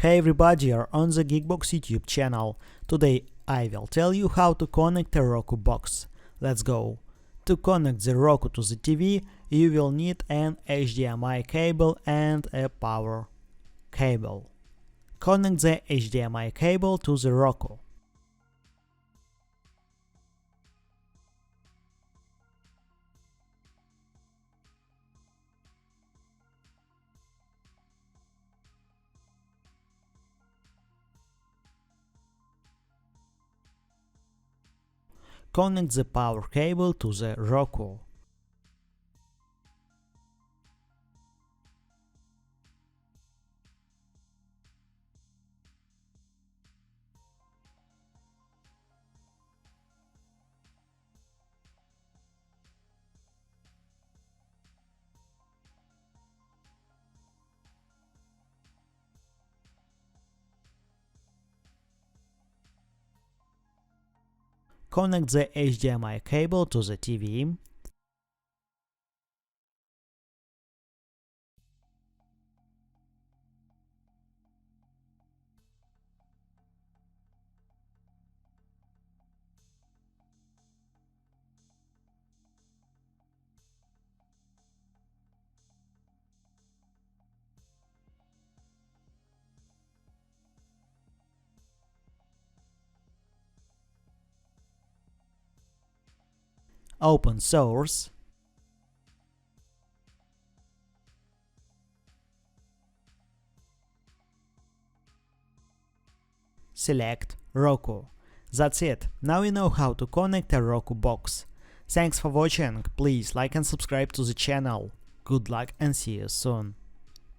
Hey everybody, you're on the GeekBox YouTube channel. Today I will tell you how to connect a Roku box. Let's go. To connect the Roku to the TV, you will need an HDMI cable and a power cable. Connect the HDMI cable to the Roku. Connect the power cable to the Roku. Connect the HDMI cable to the TV. Open source. Select Roku. That's it, now you know how to connect a Roku box. Thanks for watching, please like and subscribe to the channel. Good luck and see you soon.